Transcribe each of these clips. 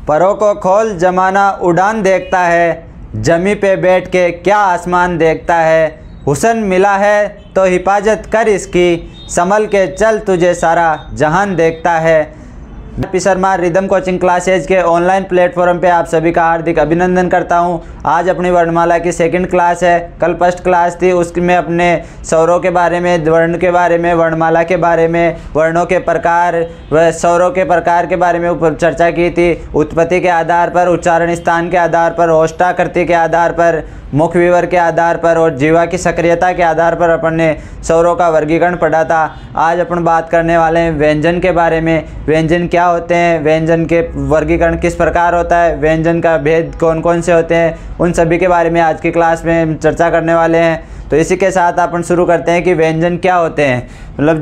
परों को खोल जमाना उड़ान देखता है, जमी पे बैठ के क्या आसमान देखता है। हुस्न मिला है तो हिफाजत कर इसकी, संभल के चल तुझे सारा जहान देखता है। P Sharma rhythm coaching classes के ऑनलाइन प्लेटफॉर्म पे आप सभी का हार्दिक अभिनंदन करता हूं। आज अपनी वर्णमाला की सेकंड क्लास है। कल फर्स्ट क्लास थी, उसमें अपने स्वरों के बारे में, वर्ण के बारे में, वर्णमाला के बारे में, वर्णों के प्रकार व स्वरों के प्रकार के बारे में चर्चा की थी। उत्पत्ति के आधार पर, उच्चारण स्थान के आधार पर, ओष्ठाकृति के आधार पर, मुख विवर के आधार पर और जीवा की सक्रियता के आधार पर अपन ने स्वरों का वर्गीकरण पढ़ा था। आज अपन बात करने वाले हैं व्यंजन के बारे में। व्यंजन क्या होते हैं, व्यंजन के वर्गीकरण किस प्रकार होता है, व्यंजन का भेद कौन कौन से होते हैं, उन सभी के बारे में आज की क्लास में चर्चा करने वाले हैं। तो इसी के साथ अपन शुरू करते हैं कि व्यंजन क्या होते हैं। मतलब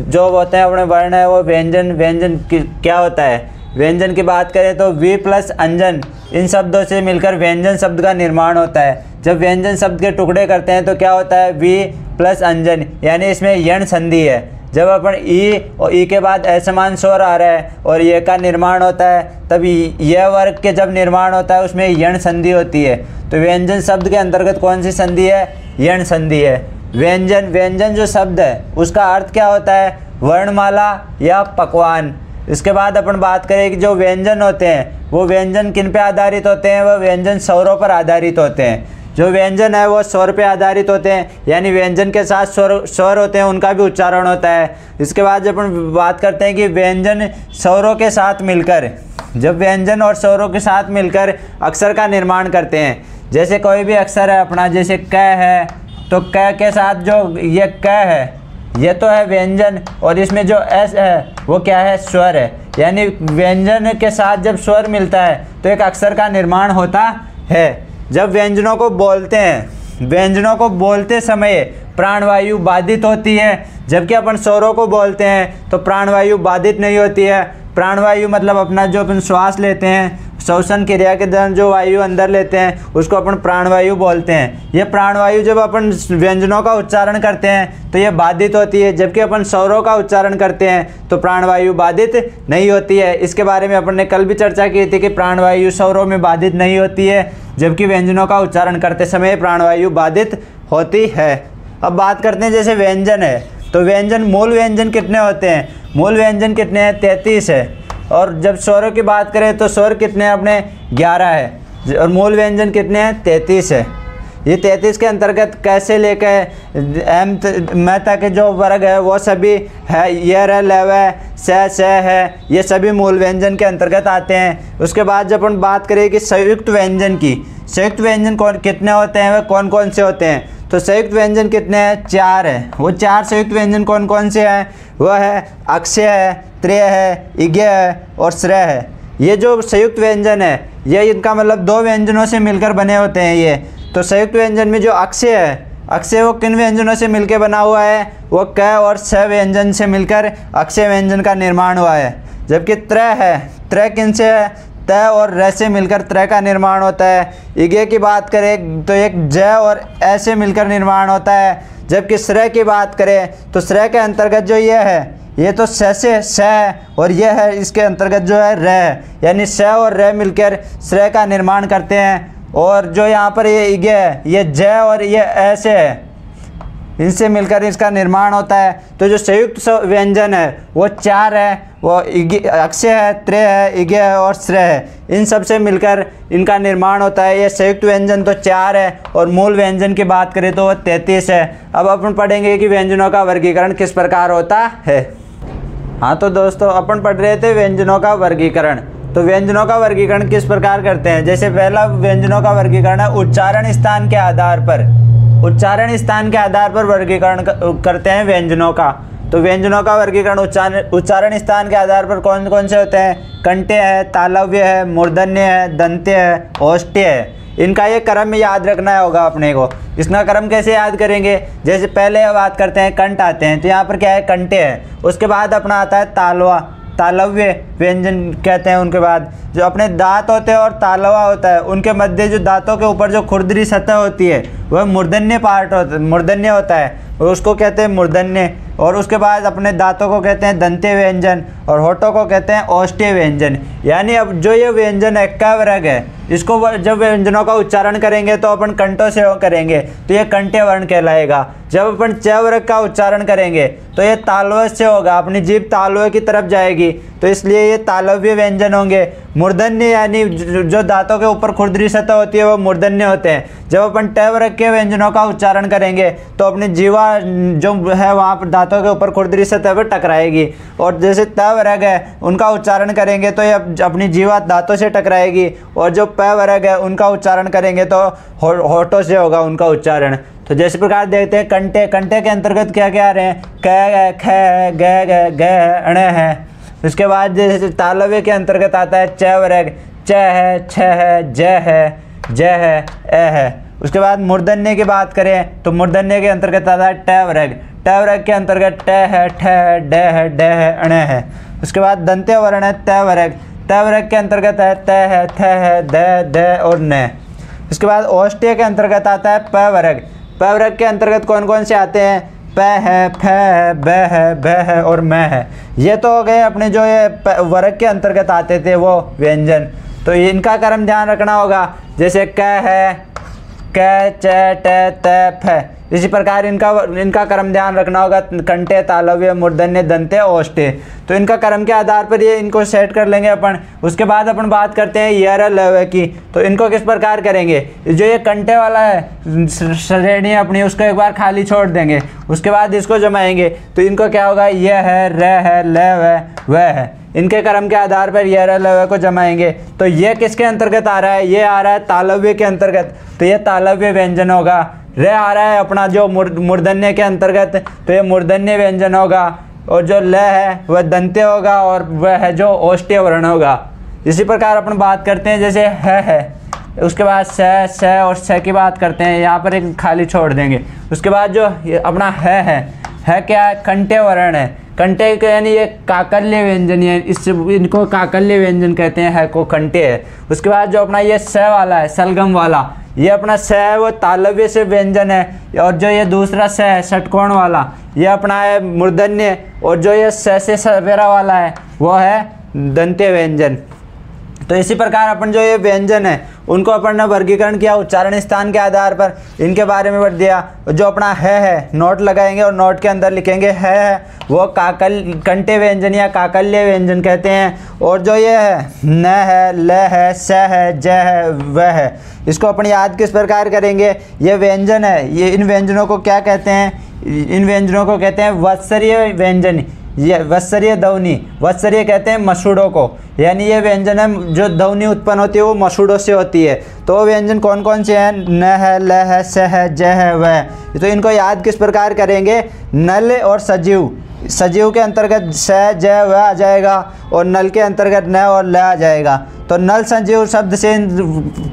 जो होते हैं अपने वर्ण है वो व्यंजन क्या होता है। व्यंजन की बात करें तो वी प्लस अंजन, इन शब्दों से मिलकर व्यंजन शब्द का निर्माण होता है। जब व्यंजन शब्द के टुकड़े करते हैं तो क्या होता है, वी प्लस अंजन, यानी इसमें यण संधि है। जब अपन ई और ई के बाद असमान स्वर आ रहा है और ये का निर्माण होता है, तब यह वर्ग के जब निर्माण होता है उसमें यण संधि होती है। तो व्यंजन शब्द के अंतर्गत कौन सी संधि है, यण संधि है। व्यंजन जो शब्द है उसका अर्थ क्या होता है, वर्णमाला या पकवान। इसके बाद अपन बात करें कि जो व्यंजन होते हैं वो व्यंजन किन पे आधारित होते हैं, वह व्यंजन स्वरों पर आधारित होते हैं। जो व्यंजन है वो स्वर पे आधारित होते हैं, यानी व्यंजन के साथ स्वर होते हैं, उनका भी उच्चारण होता है। इसके बाद जब अपन बात करते हैं कि व्यंजन स्वरों के साथ मिलकर, जब व्यंजन और स्वरों के साथ मिलकर अक्षर का निर्माण करते हैं। जैसे कोई भी अक्षर है अपना, जैसे क है, तो क के साथ जो ये क है ये तो है व्यंजन, और इसमें जो एस है वो क्या है, स्वर है। यानी व्यंजन के साथ जब स्वर मिलता है तो एक अक्षर का निर्माण होता है। जब व्यंजनों को बोलते हैं, व्यंजनों को बोलते समय प्राणवायु बाधित होती है, जबकि अपन स्वरों को बोलते हैं तो प्राणवायु बाधित नहीं होती है। प्राणवायु मतलब अपना जो अपन श्वास लेते हैं, श्वसन क्रिया के दौरान जो वायु अंदर लेते हैं उसको अपन प्राणवायु बोलते हैं। ये प्राणवायु जब अपन व्यंजनों का उच्चारण करते हैं तो ये बाधित होती है, जबकि अपन स्वरों का उच्चारण करते हैं तो प्राणवायु बाधित नहीं होती है। इसके बारे में अपन ने कल भी चर्चा की थी कि प्राणवायु स्वरों में बाधित नहीं होती है, जबकि व्यंजनों का उच्चारण करते समय प्राणवायु बाधित होती है। अब बात करते हैं जैसे व्यंजन है, तो व्यंजन मूल व्यंजन कितने होते हैं, मूल व्यंजन कितने हैं, 33 है। और जब स्वरों की बात करें तो स्वर कितने हैं अपने, 11 है, और मूल व्यंजन कितने हैं, 33 है। ये 33 के अंतर्गत कैसे लेकर एम म तक जो वर्ग है वो सभी है, ये र लव है, स है, ये सभी मूल व्यंजन के अंतर्गत आते हैं। उसके बाद जब अपन बात करें कि संयुक्त व्यंजन की, संयुक्त व्यंजन कितने होते हैं, वे कौन कौन से होते हैं। तो संयुक्त व्यंजन कितने हैं, 4 है। वो 4 संयुक्त व्यंजन कौन कौन से हैं, वह है अक्षय है, त्रेय है, इज्ञ है और श्रेय है। ये जो संयुक्त व्यंजन है ये इनका मतलब 2 व्यंजनों से मिलकर बने होते हैं ये। तो संयुक्त व्यंजन में जो अक्षय है, अक्षय वो किन व्यंजनों से मिलकर बना हुआ है, वो क और स व्यंजन से मिलकर अक्षय व्यंजन का निर्माण हुआ है। जबकि त्रय है, त्रय किन से है, त और र से मिलकर त्रय का निर्माण होता है। इज्ञ की बात करें तो एक ज और ए से मिलकर निर्माण होता है। जबकि श्रेय की बात करें तो श्रेय के अंतर्गत जो ये है, ये तो स से स है, और यह है इसके अंतर्गत जो है र है, यानी स और र मिलकर श्रेय का निर्माण करते हैं। और जो यहाँ पर ये इज्ञ है, ये ज और ये ए से है, इनसे मिलकर इसका निर्माण होता है। तो जो संयुक्त व्यंजन है वो 4 है, वो अक्षय है, त्रेय है, इज्ञ है और श्रेय है। इन सब से मिलकर इनका निर्माण होता है। ये संयुक्त व्यंजन तो 4 है और मूल व्यंजन की बात करें तो वो 33 है। अब अपन पढ़ेंगे कि व्यंजनों का वर्गीकरण किस प्रकार होता है। हाँ तो दोस्तों, अपन पढ़ रहे थे व्यंजनों का वर्गीकरण। तो व्यंजनों का वर्गीकरण किस प्रकार करते हैं। जैसे पहला व्यंजनों का वर्गीकरण है उच्चारण स्थान के आधार पर, उच्चारण स्थान के आधार पर वर्गीकरण करते हैं व्यंजनों का। तो व्यंजनों का वर्गीकरण उच्चारण स्थान के आधार पर कौन कौन से होते हैं, कंठ्य है, तालव्य है, मूर्धन्य है, दंत्य है, ओष्ठ्य है। इनका ये क्रम याद रखना होगा अपने को। इसका क्रम कैसे याद करेंगे, जैसे पहले बात करते हैं कंठ आते हैं, तो यहाँ पर क्या है, कंठ्य है। उसके बाद अपना आता है तालवा, तालव्य व्यंजन कहते हैं। उनके बाद जो अपने दांत होते हैं और तालवा होता है, उनके मध्य जो दांतों के ऊपर जो खुरदरी सतह होती है वह मूर्धन्य पार्ट होता है, मूर्धन्य होता है, और उसको कहते हैं मूर्धन्य। और उसके बाद अपने दांतों को कहते हैं दंतीय व्यंजन और होठों को कहते हैं औष्ठ्य व्यंजन। यानी अब जो ये व्यंजन है क वर्ग है, इसको जब व्यंजनों का उच्चारण करेंगे तो अपन कंठों से करेंगे तो ये कंठ्य वर्ण कहलाएगा। जब अपन च वर्ग का उच्चारण करेंगे तो ये तालव्य से होगा, अपनी जीभ तालव्य की तरफ जाएगी, तो इसलिए ये तालव्य व्यंजन होंगे। मूर्धन्य यानी जो दांतों के ऊपर खुरदरी सतह होती है वो मूर्धन्य होते हैं। जब अपन ट वर्ग के व्यंजनों का उच्चारण करेंगे तो अपनी जीवा जो है वहाँ पर दांतों के ऊपर खुरदरी सतह पर टकराएगी, और जैसे त वर्ग है उनका उच्चारण करेंगे तो ये अपनी जीवा दांतों से टकराएगी, और जो प वर्ग है उनका उच्चारण करेंगे तो होठों से होगा उनका उच्चारण। तो जैसे प्रकार देखते हैं कंठे, कंठे के अंतर्गत क्या क्या आ रहे हैं, क ख ग ग अण है। उसके बाद जैसे तालव्य के अंतर्गत आता है च वर्ग, च है, छ है, ज है, ज है, ए है। उसके बाद मूर्धन्य की बात करें तो मूर्धन्य के अंतर्गत आता है ट वर्ग, ट वर्ग के अंतर्गत ट है, ठ है, ड है, ड है, अण है। उसके बाद दंत्य वर्ण है त वर्ग, त वर्ग के अंतर्गत है त है, थ है, द, द और न। उसके बाद औष्ठ्य के अंतर्गत आता है प वर्ग, प वर्ग के अंतर्गत कौन कौन से आते हैं, प है, फ है, ब है, भ है और म है। ये तो हो गए अपने जो ये वर्ग के अंतर्गत आते थे वो व्यंजन, तो इनका क्रम ध्यान रखना होगा। जैसे क है, क, च, ट, त, फ, इसी प्रकार इनका क्रम ध्यान रखना होगा, कंठे, तालव्य, मूर्धन्य, दंत्य, औष्ठ्य। तो इनका क्रम के आधार पर ये इनको सेट कर लेंगे अपन। उसके बाद अपन बात करते हैं यर लव की, तो इनको किस प्रकार करेंगे। जो ये कंठे वाला है श्रेणी अपनी उसको एक बार खाली छोड़ देंगे, उसके बाद इसको जमाएंगे तो इनको क्या होगा, यह है, र है, ल है, वह है। इनके क्रम के आधार पर यर लव को जमाएंगे तो ये किसके अंतर्गत आ रहा है, ये आ रहा है तालव्य के अंतर्गत, तो ये तालव्य व्यंजन होगा। र आ रहा है अपना जो मूर्धन्य के अंतर्गत, तो ये मूर्धन्य व्यंजन होगा। और जो ल है वह दंत्य होगा और वह है जो औष्ठ्य वर्ण होगा। इसी प्रकार अपन बात करते हैं जैसे है, उसके बाद स और स की बात करते हैं, यहाँ पर एक खाली छोड़ देंगे। उसके बाद जो अपना है क्या है, कंठ्य वर्ण है। कंठ्य यानी ये काकल्य व्यंजन है, इससे इनको काकल्य व्यंजन कहते हैं, है को कंठ्य है। उसके बाद जो अपना ये स वाला है, सलगम वाला, ये अपना स है वो तालव्य से व्यंजन है। और जो ये दूसरा स है षटकोण वाला, ये अपना है मूर्धन्य। और जो ये स से सवेरा वाला है वो है दंत्य व्यंजन। तो इसी प्रकार अपन जो ये व्यंजन है उनको अपन ने वर्गीकरण किया उच्चारण स्थान के आधार पर, इनके बारे में बढ़ दिया। जो अपना है नोट लगाएंगे और नोट के अंदर लिखेंगे है वो कंठ्य व्यंजन या काकल्य व्यंजन कहते हैं। और जो ये है न है, ल है, स है, ज है, वह है, इसको अपन याद किस प्रकार करेंगे। ये व्यंजन है, ये इन व्यंजनों को क्या कहते हैं, इन व्यंजनों को कहते हैं वत्सरीय व्यंजन। ये वत्सरीय ध्वनि, वत्सरीय कहते हैं मसूड़ों को, यानी ये व्यंजन है जो ध्वनि उत्पन्न होती है वो मसूड़ों से होती है। तो वो व्यंजन कौन कौन से हैं, न है, ल है, स है, ज है, वह है। तो इनको याद किस प्रकार करेंगे, नल और सजीव। सजीव के अंतर्गत स, ज, व आ जाएगा और नल के अंतर्गत न और ल आ जाएगा। तो नल संजीव शब्द से इन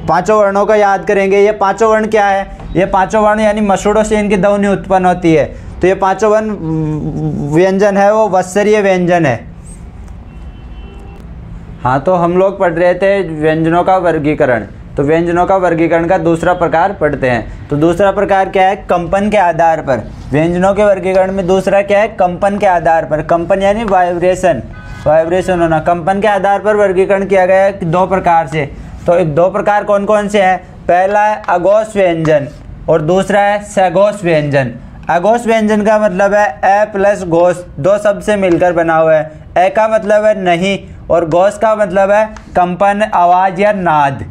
पांचों वर्णों को याद करेंगे। ये पांचों वर्ण क्या है, ये पांचों वर्ण यानी मसूड़ों से इनकी ध्वनि उत्पन्न होती है। तो ये पांचों वर्ण व्यंजन है वो वत्सरीय व्यंजन है। हाँ, तो हम लोग पढ़ रहे थे व्यंजनों का वर्गीकरण। तो व्यंजनों का वर्गीकरण का दूसरा प्रकार पढ़ते हैं। तो दूसरा प्रकार क्या है, कंपन के आधार पर। व्यंजनों के वर्गीकरण में दूसरा क्या है, कंपन के आधार पर। कंपन यानी वाइब्रेशन, वाइब्रेशन होना। कंपन के आधार पर वर्गीकरण किया गया है दो प्रकार से। तो दो प्रकार कौन कौन से हैं, पहला है अघोष व्यंजन और दूसरा है सघोष व्यंजन। अघोष व्यंजन का मतलब है ए प्लस घोष, दो शब्द से मिलकर बना हुआ है। ए का मतलब है नहीं और घोष का मतलब है कंपन, आवाज़ या नाद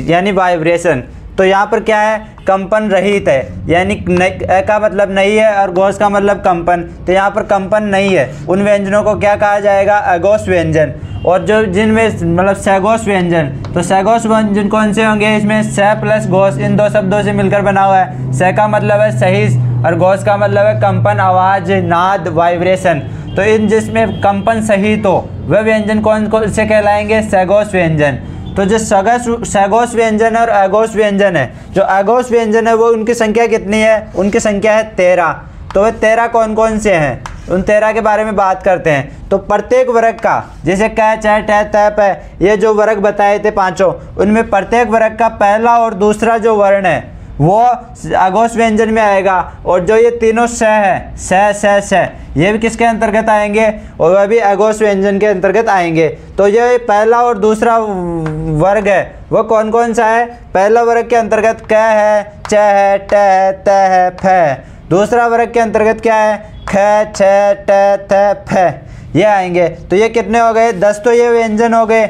यानी वाइब्रेशन। तो यहाँ पर क्या है, कंपन रहित है, यानी ए का मतलब नहीं है और घोष का मतलब कंपन। तो यहाँ पर कंपन नहीं है, उन व्यंजनों को क्या कहा जाएगा, अघोष व्यंजन। और जो जिनमें मतलब सघोष व्यंजन, तो सघोष व्यंजन कौन से होंगे, इसमें स प्लस घोष इन दो शब्दों से मिलकर बना हुआ है। स का मतलब है सही और घोष का मतलब है कंपन, आवाज़, नाद, वाइब्रेशन। तो इन जिसमें कंपन सहित हो वह व्यंजन कौन से कहलाएंगे, सघोष व्यंजन। तो जो सघोष व्यंजन और अघोष व्यंजन है, जो अघोष व्यंजन है वो उनकी संख्या कितनी है, उनकी संख्या है 13। तो वे 13 कौन कौन से हैं, उन 13 के बारे में बात करते हैं। तो प्रत्येक वर्ग का, जैसे क, च, ट, त, प, ये जो वर्ग बताए थे पांचों, उनमें प्रत्येक वर्ग का पहला और दूसरा जो वर्ण है वो अघोष व्यंजन में आएगा। और जो ये तीनों स है, स ये भी किसके अंतर्गत आएंगे, और वह भी अघोष व्यंजन के अंतर्गत आएंगे। तो ये पहला और दूसरा वर्ग है वो कौन कौन सा है? पहला वर्ग के अंतर्गत क है, च है, ट है, त है, फ है। दूसरा वर्ग के अंतर्गत क्या है? ख, छ, ट, थ, फ ये आएंगे। तो ये कितने हो गए? 10 तो ये व्यंजन हो गए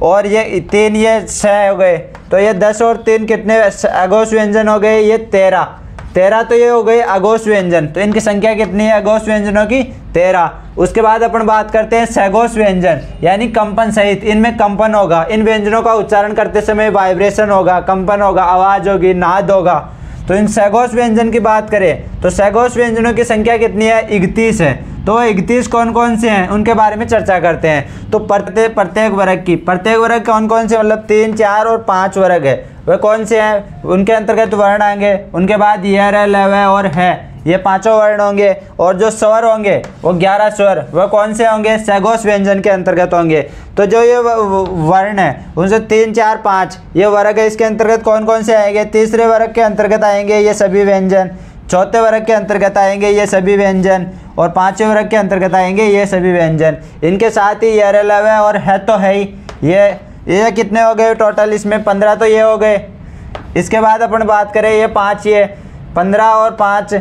और ये 3 ये स हो गए। तो ये 10 और 3 कितने अघोष व्यंजन हो गए? ये 13 तो ये हो गए अघोष व्यंजन। तो इनकी संख्या कितनी है अघोष व्यंजनों की? 13। उसके बाद अपन बात करते हैं सघोष व्यंजन, यानी कंपन सहित। इनमें कंपन होगा, इन व्यंजनों का उच्चारण करते समय वाइब्रेशन होगा, कंपन होगा, आवाज होगी, नाद होगा। तो इन सघोष व्यंजन की बात करें तो सघोष व्यंजनों की संख्या कितनी है? 31 है। तो 31 कौन कौन से हैं उनके बारे में चर्चा करते हैं। तो प्रत्येक वर्ग कौन कौन से, मतलब 3, 4 और 5 वर्ग है, वह कौन से हैं? उनके अंतर्गत वर्ण आएंगे। उनके बाद य, र, ल, व और है, ये 5 वर्ण होंगे। और जो स्वर होंगे वो 11 स्वर, वह कौन से होंगे? सघोष व्यंजन के अंतर्गत होंगे। तो जो ये वर्ण है उनसे 3, 4, 5 ये वर्ग है, इसके अंतर्गत कौन कौन से आएंगे? तीसरे वर्ग के अंतर्गत आएंगे ये सभी व्यंजन, चौथे वर्ग के अंतर्गत आएंगे ये सभी व्यंजन, और 5वें वर्ग के अंतर्गत आएंगे ये सभी व्यंजन। इनके साथ ही य, र, ल, व और है तो है ही। ये कितने हो गए टोटल? इसमें 15 तो ये हो गए। इसके बाद अपन बात करें ये 5, ये 15 और 5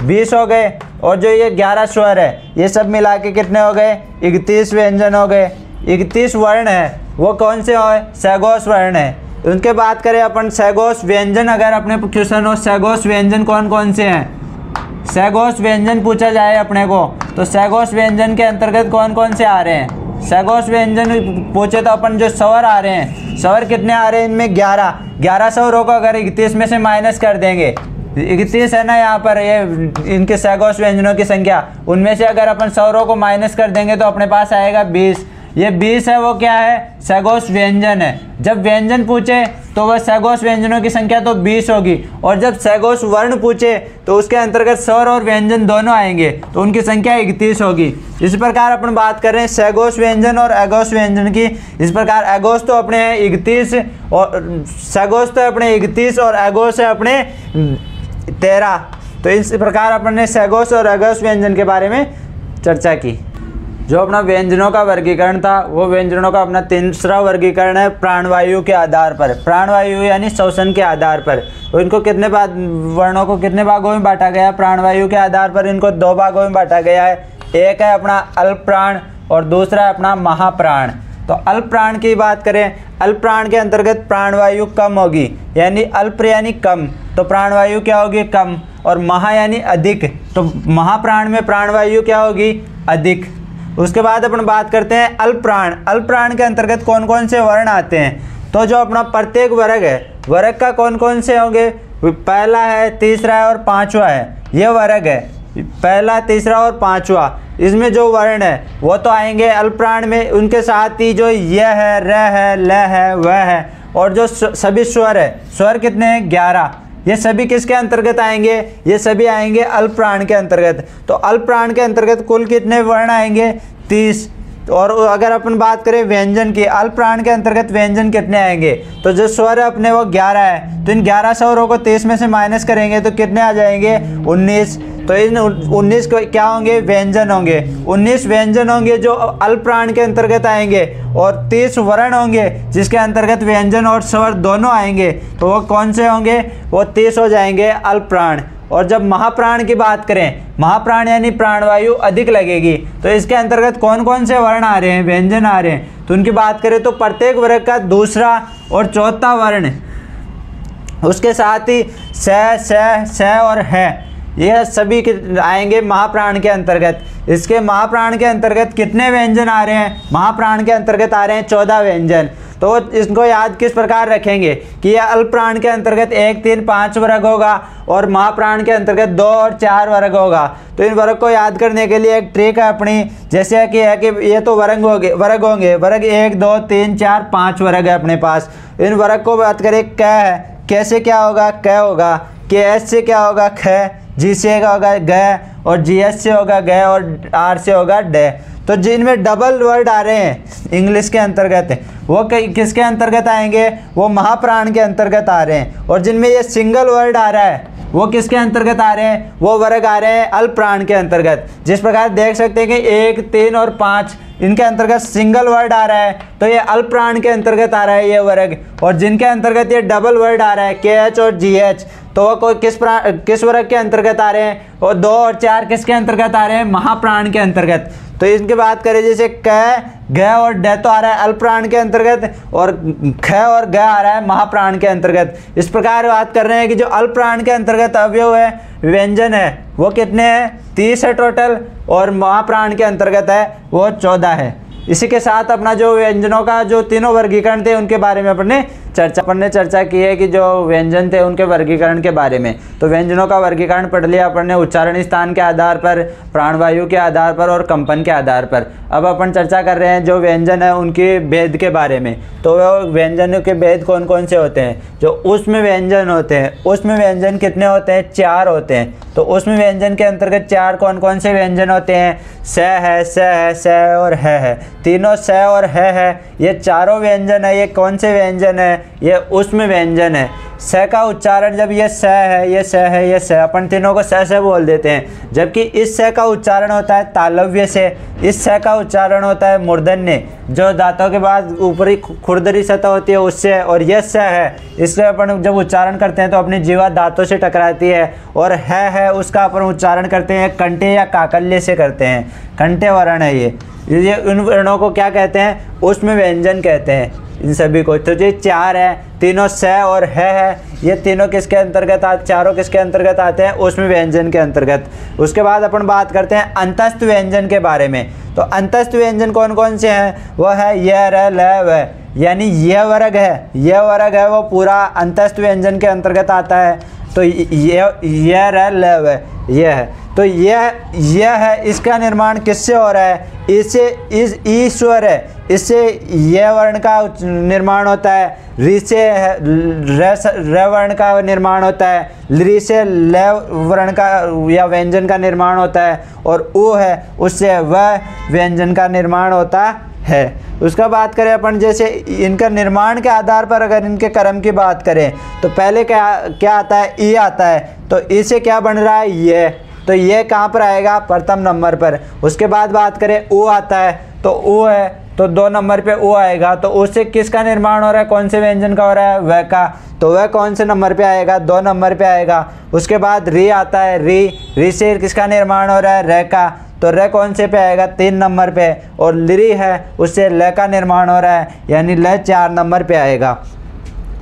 20 हो गए। और जो ये 11 स्वर है ये सब मिला के कितने हो गए? 31 व्यंजन हो गए। 31 वर्ण है वो कौन से हो? सघोष वर्ण है। उनके बात करें अपन सघोष व्यंजन, अगर अपने क्वेश्चन हो सघोष व्यंजन कौन कौन से हैं, सघोष व्यंजन पूछा जाए अपने को, तो सघोष व्यंजन के अंतर्गत कौन कौन से आ रहे हैं? सघोष व्यंजन पूछे तो अपन जो स्वर आ रहे हैं, स्वर कितने आ रहे हैं? इनमें 11 स्वरों को अगर 31 में से माइनस कर देंगे, 31 है ना यहाँ पर ये इनके सघोष व्यंजनों की संख्या, उनमें से अगर अपन स्वरों को माइनस कर देंगे तो अपने पास आएगा 20। ये 20 है वो क्या है? सघोष व्यंजन है। जब व्यंजन पूछे तो वह सघोष व्यंजनों की संख्या तो 20 होगी, और जब सघोष वर्ण पूछे तो उसके अंतर्गत स्वर और व्यंजन दोनों आएंगे, तो उनकी संख्या 31 होगी। इस प्रकार अपन बात कर रहे हैं सघोष व्यंजन और अघोष व्यंजन की। इस प्रकार अघोष तो अपने हैं 31 और सघोष तो अपने 31 और अघोष है अपने 13। तो इस प्रकार अपन ने सघोष और अघोष व्यंजन के बारे में चर्चा की। जो अपना व्यंजनों का वर्गीकरण था वो व्यंजनों का अपना तीसरा वर्गीकरण है प्राणवायु के आधार पर। प्राणवायु यानी श्वसन के आधार पर। तो इनको वर्णों को कितने भागों में बांटा गया? प्राणवायु के आधार पर इनको 2 भागों में बांटा गया है। एक है अपना अल्प प्राण और दूसरा है अपना महाप्राण। तो अल्प प्राण की बात करें, अल्प प्राण के अंतर्गत प्राणवायु कम होगी, यानी अल्प यानी कम, तो प्राणवायु क्या होगी? कम। और महा यानी अधिक, तो महाप्राण में प्राणवायु क्या होगी? अधिक। उसके बाद अपन बात करते हैं अल्प प्राण। अल्प प्राण के अंतर्गत कौन कौन से वर्ण आते हैं? तो जो अपना प्रत्येक वर्ग है, वर्ग का कौन कौन से होंगे? पहला है, तीसरा है और 5वां है। ये वर्ग है, पहला, तीसरा और 5वां। इसमें जो वर्ण है वो तो आएंगे अल्प प्राण में। उनके साथ ही जो य है, र है, ल है, व है, और जो सभी स्वर है, स्वर कितने हैं? 11। ये सभी किसके अंतर्गत आएंगे? ये सभी आएंगे अल्प प्राण के अंतर्गत। तो अल्प प्राण के अंतर्गत कुल कितने वर्ण आएंगे? 30। और अगर अपन बात करें व्यंजन की, अल्प प्राण के अंतर्गत व्यंजन कितने आएंगे? तो जो स्वर है अपने वो 11 है, तो इन 11 स्वरों को 30 में से माइनस करेंगे तो कितने आ जाएंगे? 19। तो इन 19 को क्या होंगे? व्यंजन होंगे। 19 व्यंजन होंगे जो अल्प प्राण के अंतर्गत आएंगे, और 30 वर्ण होंगे जिसके अंतर्गत व्यंजन और स्वर दोनों आएंगे। तो वो कौन से होंगे? वो 30 हो जाएंगे अल्प प्राण। और जब महाप्राण की बात करें, महाप्राण यानी प्राणवायु अधिक लगेगी, तो इसके अंतर्गत कौन कौन से वर्ण आ रहे हैं? व्यंजन आ रहे हैं। तो उनकी बात करें तो प्रत्येक वर्ग का दूसरा और चौथा वर्ण, उसके साथ ही स और है, यह सभी आएंगे महाप्राण के अंतर्गत। इसके महाप्राण के अंतर्गत कितने व्यंजन आ रहे हैं? महाप्राण के अंतर्गत आ रहे हैं 14 व्यंजन। तो इसको याद किस प्रकार रखेंगे कि यह अल्प प्राण के अंतर्गत 1, 3, 5 वर्ग होगा और महाप्राण के अंतर्गत 2 और 4 वर्ग होगा। तो इन वर्ग को याद करने के लिए एक ट्रिक है अपनी, जैसे कि है कि ये तो वर्ग होंगे, वर्ग 1, 2, 3, 4, 5 वर्ग है अपने पास। इन वर्ग को बात करें, क है, कैसे क्या होगा? क होगा। के एस से क्या होगा? ख। जी से होगा ग, और GH से होगा ग, और R से होगा ड। तो जिनमें डबल वर्ड आ रहे हैं इंग्लिश के अंतर्गत वो किसके अंतर्गत आएंगे, वो महाप्राण के अंतर्गत आ रहे हैं। और जिनमें ये सिंगल वर्ड आ रहा है वो किसके अंतर्गत आ रहे हैं, वो वर्ग आ रहे हैं अल्पप्राण के अंतर्गत। जिस प्रकार देख सकते हैं कि 1, 3 और 5 इनके अंतर्गत सिंगल वर्ड आ रहा है तो ये अल्पप्राण के अंतर्गत आ रहा है ये वर्ग। और जिनके अंतर्गत ये डबल वर्ड आ रहा है KH और GH तो वो कोई किस वर्ग के अंतर्गत आ रहे हैं, और 2 और 4 किसके अंतर्गत आ रहे हैं, महाप्राण के अंतर्गत। तो इनकी बात करें जैसे क, ग और ड तो आ रहा है अल्पप्राण के अंतर्गत, और ख और ग आ रहा है महाप्राण के अंतर्गत। इस प्रकार बात कर रहे हैं कि जो अल्पप्राण के अंतर्गत अवयव है व्यंजन है वो कितने हैं, 30 है टोटल, और महाप्राण के अंतर्गत है वो 14 है। इसी के साथ अपना जो व्यंजनों का जो तीनों वर्गीकरण थे उनके बारे में अपन ने चर्चा की है कि जो व्यंजन थे उनके वर्गीकरण के बारे में। तो व्यंजनों का वर्गीकरण पढ़ लिया अपन ने उच्चारण स्थान के आधार पर, प्राणवायु के आधार पर और कंपन के आधार पर। अब अपन चर्चा कर रहे हैं जो व्यंजन है उनके भेद के बारे में। तो वो व्यंजनों के भेद कौन कौन से होते हैं, जो उसमें व्यंजन होते हैं, उसमें व्यंजन कितने होते हैं, 4 होते हैं। तो उसमें व्यंजन के अंतर्गत 4 कौन कौन से व्यंजन होते हैं, स है, स है, स और है। तीनों स और है ये चारों व्यंजन है। ये कौन से व्यंजन है, ये उसमें व्यंजन है। स का उच्चारण जब ये स है, ये स है, ये स, अपन तीनों को स बोल देते हैं। जबकि इस स का उच्चारण होता है तालव्य से, इस स का उच्चारण होता है मूर्धन्य, जो दांतों के बाद ऊपरी खुरदरी सतह होती है उससे। और यह स है, इससे अपन जब उच्चारण करते हैं तो अपनी जीवा दांतों से टकराती है। और है उसका अपन उच्चारण करते हैं कंठे या काकल्य से करते हैं, कंठे वर्ण है ये उन वर्णों को क्या कहते हैं, उसमें व्यंजन कहते हैं इन सभी को। तो ये 4 है, तीनों स और है, ये तीनों किसके अंतर्गत चारों किसके अंतर्गत आते हैं, उसमें व्यंजन के अंतर्गत। उसके बाद अपन बात करते हैं अंतस्थ व्यंजन के बारे में। तो अंतस्थ व्यंजन कौन कौन से हैं, वो है य, र, ल, व, यानी यह वर्ग है, यह वर्ग है वो पूरा अंतस्थ व्यंजन के अंतर्गत आता है। तो यह र, ल, व, यह है। तो यह है, इसका निर्माण किससे हो रहा है, इससे इस ईश्वर है, इससे यह वर्ण का निर्माण होता है। री से र वर्ण का निर्माण होता है, ली से ल वर्ण का या व्यंजन का निर्माण होता है, और उ है उससे वह व्यंजन का निर्माण होता है। उसका बात करें अपन जैसे इनका निर्माण के आधार पर अगर इनके क्रम की बात करें तो पहले क्या आता है, ई आता है। तो ई से क्या बन रहा है, ये। तो ये कहाँ पर आएगा, प्रथम नंबर पर। उसके बाद बात करें उ आता है, तो उ है तो 2 नंबर पे उ आएगा। तो उससे किसका निर्माण हो रहा है, कौन से व्यंजन का हो रहा है, व का। तो वह कौन से नंबर पे आएगा, 2 नंबर पे आएगा। उसके बाद री आता है, री से किसका निर्माण हो रहा है, र का। तो र कौन से पे आएगा, 3 नंबर पे। और ली है उससे ल का निर्माण हो रहा है, यानी ल 4 नंबर पे आएगा।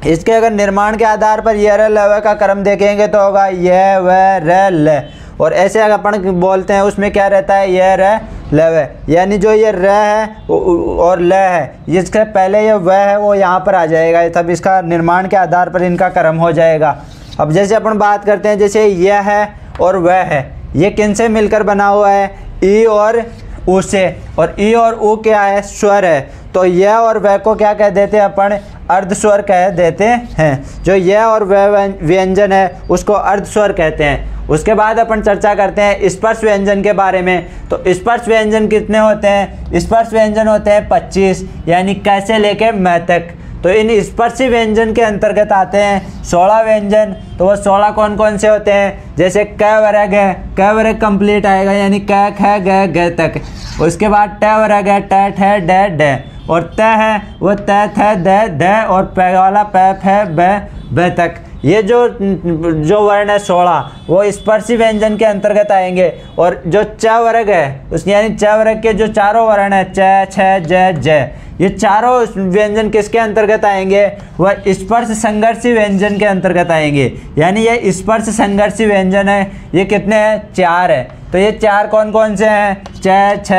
इसके अगर निर्माण के आधार पर य र ल व का क्रम देखेंगे तो होगा य व र ल। और ऐसे अगर अपन बोलते हैं उसमें क्या रहता है, य र ल व, यानी जो ये र है और ल है, जिसके पहले ये व है वो यहाँ पर आ जाएगा, तब इसका निर्माण के आधार पर इनका क्रम हो जाएगा। अब जैसे अपन बात करते हैं जैसे यह है और वह है, ये किन से मिलकर बना हुआ है, ई और उ से। और ई और उ क्या है, स्वर है। तो यह और वह को क्या कह देते हैं अपन, अर्ध स्वर कह देते हैं। जो यह और वह व्यंजन है उसको अर्ध स्वर कहते हैं। उसके बाद अपन चर्चा करते हैं स्पर्श व्यंजन के बारे में। तो स्पर्श व्यंजन कितने होते हैं, स्पर्श व्यंजन होते हैं 25, यानी कैसे लेके मैं तक। तो इन स्पर्शी व्यंजन के अंतर्गत आते हैं 16 व्यंजन। तो वो 16 कौन कौन से होते हैं, जैसे क वर्ग है, क वर्ग कंप्लीट आएगा, यानी क ख ग घ तक। उसके बाद ट वर्ग है, ट ठ ड ड। और त है वो त थ द ध, और प वाला प फ ब तक। ये जो वर्ण है 16 वो स्पर्शी व्यंजन के अंतर्गत आएंगे। और जो च वर्ग है उस यानी च वर्ग के जो चारों वर्ण है च छ ज ज, ये चारों व्यंजन किसके अंतर्गत आएंगे, वह स्पर्श संघर्षी व्यंजन के अंतर्गत आएंगे। यानी ये स्पर्श संघर्षी व्यंजन है, ये कितने हैं, 4 है। तो ये 4 कौन कौन से हैं, च छ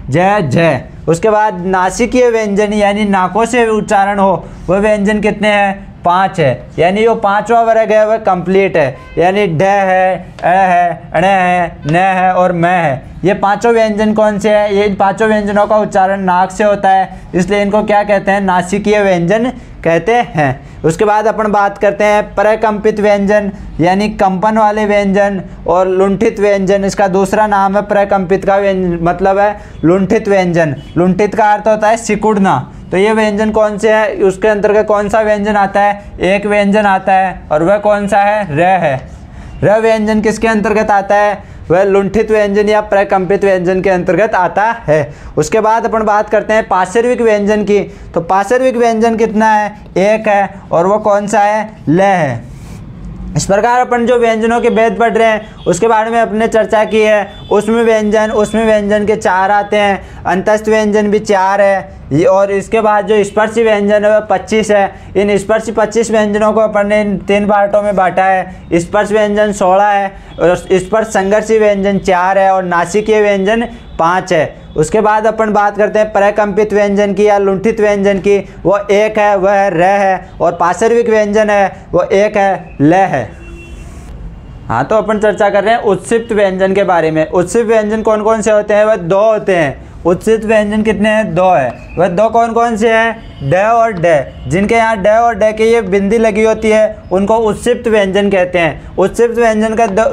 ज झ। उसके बाद नासिकीय व्यंजन यानी नाकों से उच्चारण हो वह व्यंजन कितने हैं, 5 है। यानी जो 5वां वर्ग है वह कंप्लीट है, यानी ढ है, अ है, अण है, न है और म है। ये 5 व्यंजन कौन से हैं, ये इन 5 व्यंजनों का उच्चारण नाक से होता है, इसलिए इनको क्या कहते हैं, नासिकीय व्यंजन कहते हैं। उसके बाद अपन बात करते हैं प्रकंपित व्यंजन यानी कंपन वाले व्यंजन और लुंठित व्यंजन। इसका दूसरा नाम है प्रकंपित का व्यंजन मतलब है लुंठित व्यंजन। लुंठित का अर्थ होता है सिकुड़ना। तो ये व्यंजन कौन से है, उसके अंतर्गत कौन सा व्यंजन आता है, एक व्यंजन आता है और वह कौन सा है, र है। र व्यंजन किसके अंतर्गत आता है, वह लुंठित व्यंजन या प्रकंपित व्यंजन के अंतर्गत आता है। उसके बाद अपन बात करते हैं पार्श्विक व्यंजन की। तो पार्श्विक व्यंजन कितना है, एक है और वो कौन सा है, ल है। इस प्रकार अपन जो व्यंजनों के भेद पढ़ रहे हैं उसके बारे में अपने चर्चा की है। उसमें व्यंजन के 4 आते हैं, अंतस्थ व्यंजन भी 4 है ये, और इसके बाद जो स्पर्शी व्यंजन है वह 25 है। इन स्पर्शी 25 व्यंजनों को अपन ने 3 पार्टों में बांटा है। स्पर्श व्यंजन 16 है और स्पर्श संघर्षी व्यंजन 4 है और नासिकीय व्यंजन 5 है। उसके बाद अपन बात करते हैं प्रकंपित व्यंजन की या लुंठित व्यंजन की। वो एक है, वह है र है, और पार्श्विक व्यंजन है वो एक है, ल है। हाँ, तो अपन चर्चा कर रहे हैं उत्सिप्त व्यंजन के बारे में। उत्सिप्त व्यंजन कौन कौन से होते हैं, वह 2 होते हैं। उत्सिप्त व्यंजन कितने हैं, 2 है। वह 2 कौन कौन से हैं, ड और ड। जिनके यहाँ ड और ड के ये बिंदी लगी होती है उनको उत्सिप्त व्यंजन कहते हैं। उत्सिप्त व्यंजन का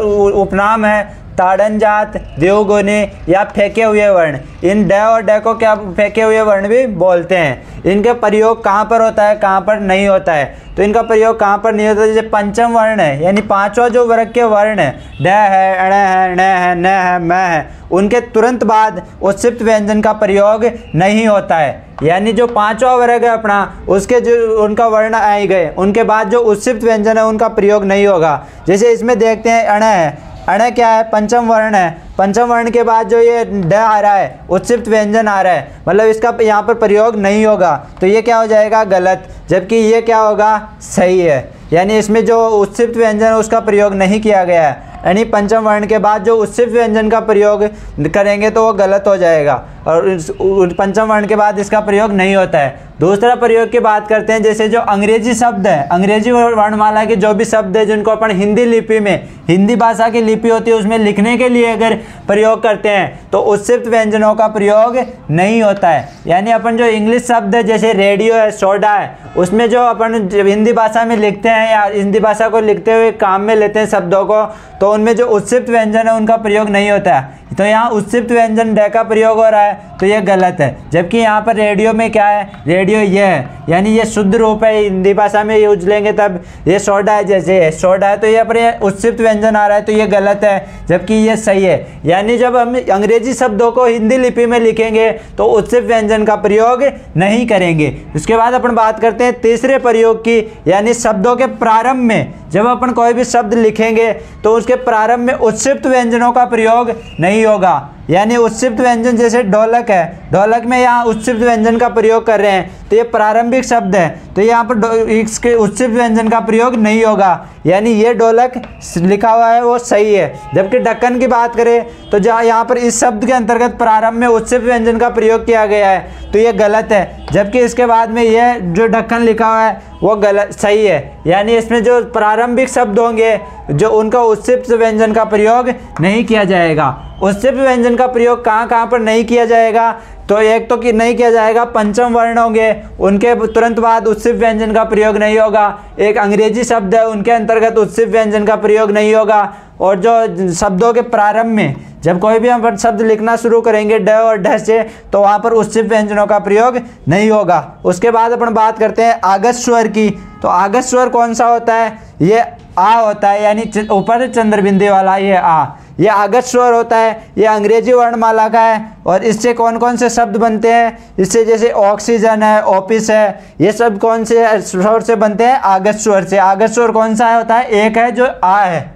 उपनाम है ताड़न जात, देवगुनी या फेंके हुए वर्ण। इन ड और ड को क्या फेंके हुए वर्ण भी बोलते हैं। इनका प्रयोग कहाँ पर होता है, कहाँ पर नहीं होता है। तो इनका प्रयोग कहाँ पर नहीं होता है, जैसे पंचम वर्ण है यानी 5वां जो वर्ग के वर्ण है, ड है, अण है, ण है, न है, म है, उनके तुरंत बाद उत्सिप्त व्यंजन का प्रयोग नहीं होता है। यानी जो 5वां वर्ग है अपना, उसके जो उनका वर्ण आए गए उनके बाद जो उत्सिप्त व्यंजन है उनका प्रयोग नहीं होगा। जैसे इसमें देखते हैं अण है, अण क्या है, पंचम वर्ण है। पंचम वर्ण के बाद जो ये ड आ रहा है उत्सिप्त व्यंजन आ रहा है, मतलब इसका यहाँ पर प्रयोग नहीं होगा। तो ये क्या हो जाएगा, गलत, जबकि ये क्या होगा, सही है। यानी इसमें जो उत्सिप्त व्यंजन है उसका प्रयोग नहीं किया गया है। यानी पंचम वर्ण के बाद जो उत्सिप्त व्यंजन का प्रयोग करेंगे तो वो गलत हो जाएगा और पंचम वर्ण के बाद इसका प्रयोग नहीं होता है। दूसरा प्रयोग की बात करते हैं, जैसे जो अंग्रेजी शब्द है, अंग्रेजी वर्णमाला के जो भी शब्द है जिनको अपन हिंदी लिपि में, हिंदी भाषा की लिपि होती है उसमें लिखने के लिए अगर प्रयोग करते हैं तो उत्सिप्त व्यंजनों का प्रयोग नहीं होता है। यानी अपन जो इंग्लिश शब्द है जैसे रेडियो है, सोडा है, उसमें जो अपन हिंदी भाषा में लिखते हैं या हिंदी भाषा को लिखते हुए काम में लेते हैं शब्दों को, तो उनमें जो उत्सिप्त व्यंजन है उनका प्रयोग नहीं होता है। तो यहाँ उत्सिप्त व्यंजन ड का प्रयोग हो रहा है तो ये गलत है। जबकि यहाँ पर रेडियो में क्या है, रेडियो ये है, यानी ये शुद्ध रूप है, हिंदी भाषा में यूज लेंगे तब ये सोडा है, जैसे सोडा है तो यहाँ पर ये उत्सिप्त व्यंजन आ रहा है तो ये गलत है, जबकि ये सही है। यानी जब हम अंग्रेजी शब्दों को हिंदी लिपि में लिखेंगे तो उत्सिप्त व्यंजन का प्रयोग नहीं करेंगे। उसके बाद अपन बात करते हैं तीसरे प्रयोग की, यानी शब्दों के प्रारंभ में जब अपन कोई भी शब्द लिखेंगे तो उसके प्रारंभ में उत्सिप्त व्यंजनों का प्रयोग नहीं होगा। यानी उत्सिप्त व्यंजन जैसे ढोलक है, ढोलक में यहाँ उत्सिप्त व्यंजन का प्रयोग कर रहे हैं तो ये प्रारंभिक शब्द है तो यहाँ पर इसके उत्सिप्त व्यंजन का प्रयोग नहीं होगा। यानी ये ढोलक लिखा हुआ है वो सही है। जबकि ढक्कन की बात करें तो जहाँ यहाँ पर इस शब्द के अंतर्गत प्रारंभ में उत्सिप्त व्यंजन का प्रयोग किया गया है तो ये गलत है। जबकि इसके बाद में यह जो ढक्कन लिखा हुआ है वो गलत सही है। यानी इसमें जो प्रारंभिक शब्द होंगे जो उनका उत्सिप्त व्यंजन का प्रयोग नहीं किया जाएगा। उत्सिप्त व्यंजन का प्रयोग कहाँ पर नहीं किया जाएगा, तो एक तो कि नहीं किया जाएगा पंचम वर्ण होंगे उनके तुरंत बाद उत्सिप्त व्यंजन का प्रयोग नहीं होगा। एक अंग्रेजी शब्द है उनके अंतर्गत उत्सिप्त व्यंजन का प्रयोग नहीं होगा। और जो शब्दों के प्रारंभ में जब कोई भी हम शब्द लिखना शुरू करेंगे ड और ढ से तो वहाँ पर उत्सिप्त व्यंजनों का प्रयोग नहीं होगा। उसके बाद अपन बात करते हैं आगत स्वर की। तो आगत स्वर कौन सा होता है, ये आ होता है, यानी ऊपर चंद्रबिंदी वाला ये आ, ये आगत स्वर होता है। ये अंग्रेजी वर्णमाला का है और इससे कौन कौन से शब्द बनते हैं, इससे जैसे ऑक्सीजन है, ऑफिस है, ये सब कौन से स्वर से बनते हैं, आगत स्वर से। आगत स्वर कौन सा होता है, एक है जो आ है।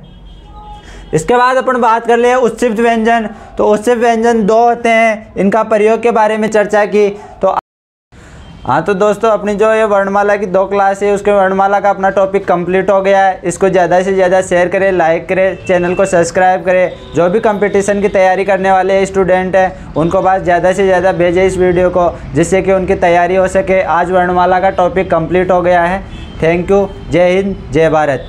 इसके बाद अपन बात कर ले उत्सिप्त व्यंजन। तो उत्सिप्त व्यंजन 2 होते हैं, इनका प्रयोग के बारे में चर्चा की। तो हाँ, तो दोस्तों अपनी जो ये वर्णमाला की 2 क्लास है उसके वर्णमाला का अपना टॉपिक कंप्लीट हो गया है। इसको ज़्यादा से ज़्यादा शेयर करें, लाइक करें, चैनल को सब्सक्राइब करें। जो भी कंपटीशन की तैयारी करने वाले स्टूडेंट हैं उनको बस ज़्यादा से ज़्यादा भेजें इस वीडियो को, जिससे कि उनकी तैयारी हो सके। आज वर्णमाला का टॉपिक कंप्लीट हो गया है। Thank you. जय हिंद, जय भारत।